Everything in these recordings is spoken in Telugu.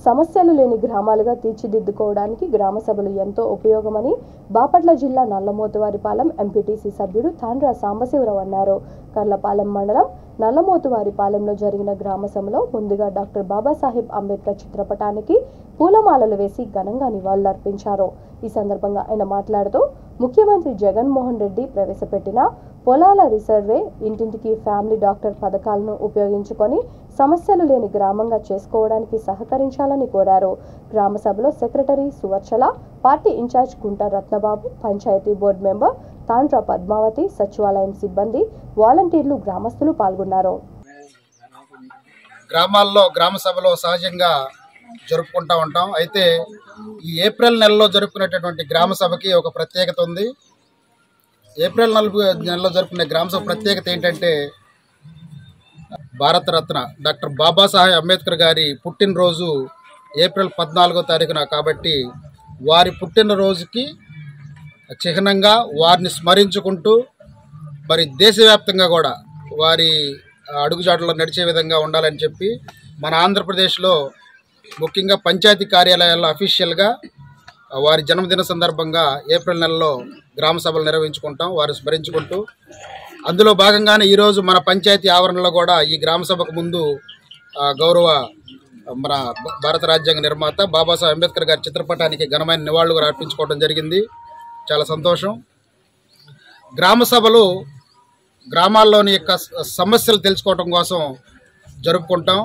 సమస్యలు లేని గ్రామాలుగా తీర్చిదిద్దుకోవడానికి గ్రామ సభలు ఎంతో ఉపయోగమని బాపట్ల జిల్లా నల్లమోతువారిపాలెం ఎంపీటీసీ సభ్యుడు తాండ్ర సాంబశివరావు అన్నారు. కర్లపాలెం మండలం నల్లమోతువారిపాలెంలో జరిగిన గ్రామ సభలో ముందుగా డాక్టర్ బాబాసాహెబ్ అంబేద్కర్ చిత్రపటానికి పూలమాలలు వేసి ఘనంగా నివాళులర్పించారు. ఈ సందర్భంగా ఆయన మాట్లాడుతూ ముఖ్యమంత్రి జగన్మోహన్ రెడ్డి ప్రవేశపెట్టిన పొలాల రిసర్వే, ఇంటింటికి ఫ్యామిలీ డాక్టర్ పథకాలను ఉపయోగించుకొని సమస్యలు లేని గ్రామంగా చేసుకోవడానికి సహకరించాలని కోరారు. గ్రామ సభలో సెక్రటరీ సువర్చల, పార్టీ ఇన్ఛార్జ్ గుంట రత్నబాబు, పంచాయతీ బోర్డు మెంబర్ తాండ్ర పద్మావతి, సచివాలయం సిబ్బంది, వాలంటీర్లు, గ్రామస్తులు పాల్గొన్నారు. గ్రామాల్లో గ్రామ సభలో సహజంగా జరుపుకుంటూ ఉంటాం. అయితే ఈ ఏప్రిల్ నెలలో జరుపుకునేటటువంటి గ్రామ సభకి ఒక ప్రత్యేకత ఉంది. ఏప్రిల్ నెలలో జరుపుకునే గ్రామ సభ ప్రత్యేకత ఏంటంటే భారతరత్న డాక్టర్ బాబాసాహెబ్ అంబేద్కర్ గారి పుట్టినరోజు ఏప్రిల్ 14వ తారీఖున. కాబట్టి వారి పుట్టినరోజుకి చిహ్నంగా వారిని స్మరించుకుంటూ మరి దేశవ్యాప్తంగా కూడా వారి అడుగుజాడలో నడిచే విధంగా ఉండాలని చెప్పి మన ఆంధ్రప్రదేశ్లో ముఖ్యంగా పంచాయతీ కార్యాలయాల్లో అఫీషియల్గా వారి జన్మదిన సందర్భంగా ఏప్రిల్ నెలలో గ్రామ సభలు నిర్వహించుకుంటాం, వారు స్మరించుకుంటూ. అందులో భాగంగానే ఈరోజు మన పంచాయతీ ఆవరణలో కూడా ఈ గ్రామ సభకు ముందు గౌరవ మన భారత రాజ్యాంగ నిర్మాత బాబాసాహెబ్ అంబేద్కర్ గారి చిత్రపటానికి ఘనమైన నివాళులు అర్పించుకోవడం జరిగింది. చాలా సంతోషం. గ్రామ సభలు గ్రామాల్లోని యొక్క సమస్యలు తెలుసుకోవడం కోసం జరుపుకుంటాం.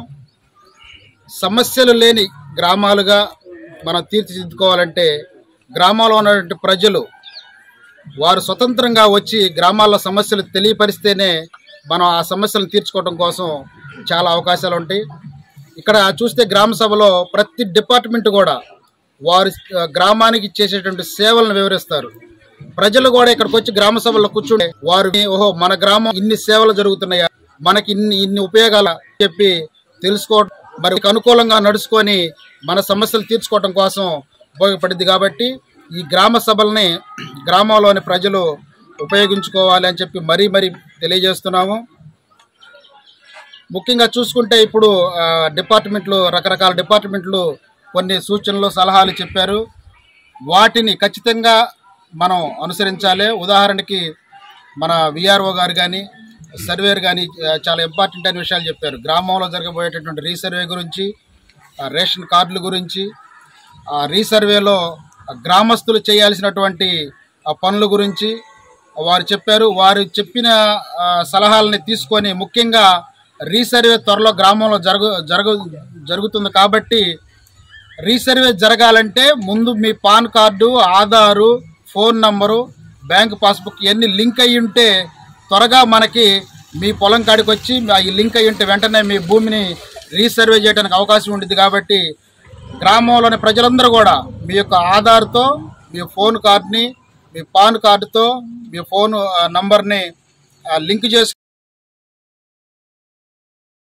సమస్యలు లేని గ్రామాలుగా మనం తీర్చిదిద్దుకోవాలంటే గ్రామాల్లో ఉన్నటువంటి ప్రజలు వారు స్వతంత్రంగా వచ్చి గ్రామాల్లో సమస్యలు తెలియపరిస్తేనే మనం ఆ సమస్యలను తీర్చుకోవడం కోసం చాలా అవకాశాలు ఉంటాయి. ఇక్కడ చూస్తే గ్రామ సభలో ప్రతి డిపార్ట్మెంట్ కూడా వారి గ్రామానికి చేసేటువంటి సేవలను వివరిస్తారు. ప్రజలు కూడా ఇక్కడికి వచ్చి గ్రామ సభలో కూర్చుంటే వారు ఓహో మన గ్రామం ఇన్ని సేవలు జరుగుతున్నాయా, మనకి ఇన్ని ఉపయోగాలు చెప్పి తెలుసుకోవడం, మరి అనుకూలంగా నడుచుకొని మన సమస్యలు తీర్చుకోవడం కోసం ఉపయోగపడింది. కాబట్టి ఈ గ్రామ సభల్ని గ్రామంలోని ప్రజలు ఉపయోగించుకోవాలి అని చెప్పి మరీ తెలియజేస్తున్నాము. ముఖ్యంగా చూసుకుంటే ఇప్పుడు రకరకాల డిపార్ట్మెంట్లు కొన్ని సూచనలు, సలహాలు చెప్పారు. వాటిని ఖచ్చితంగా మనం అనుసరించాలి. ఉదాహరణకి మన విఆర్ఓ గారు కానీ సర్వేర్ కానీ చాలా ఇంపార్టెంట్ అయిన విషయాలు చెప్పారు. గ్రామంలో జరగబోయేటటువంటి రీసర్వే గురించి, రేషన్ కార్డుల గురించి, రీసర్వేలో గ్రామస్తులు చేయాల్సినటువంటి పనుల గురించి వారు చెప్పారు. వారు చెప్పిన సలహాలని తీసుకొని ముఖ్యంగా రీసర్వే త్వరలో గ్రామంలో జరుగుతుంది. కాబట్టి రీసర్వే జరగాలంటే ముందు మీ PAN card, Aadhaar, phone number, bank passbook ఇవన్నీ లింక్ అయ్యి ఉంటే త్వరగా మనకి మీ పొలం కాడికి వచ్చి ఈ లింక్ అయ్యి ఉంటే వెంటనే మీ భూమిని రీసర్వే చేయడానికి అవకాశం ఉంటుంది. కాబట్టి గ్రామంలోని ప్రజలందరూ కూడా మీ యొక్క ఆధార్తో, మీ ఫోన్ కార్డుని, మీ పాన్ కార్డుతో మీ ఫోన్ నంబర్ని లింక్ చేసి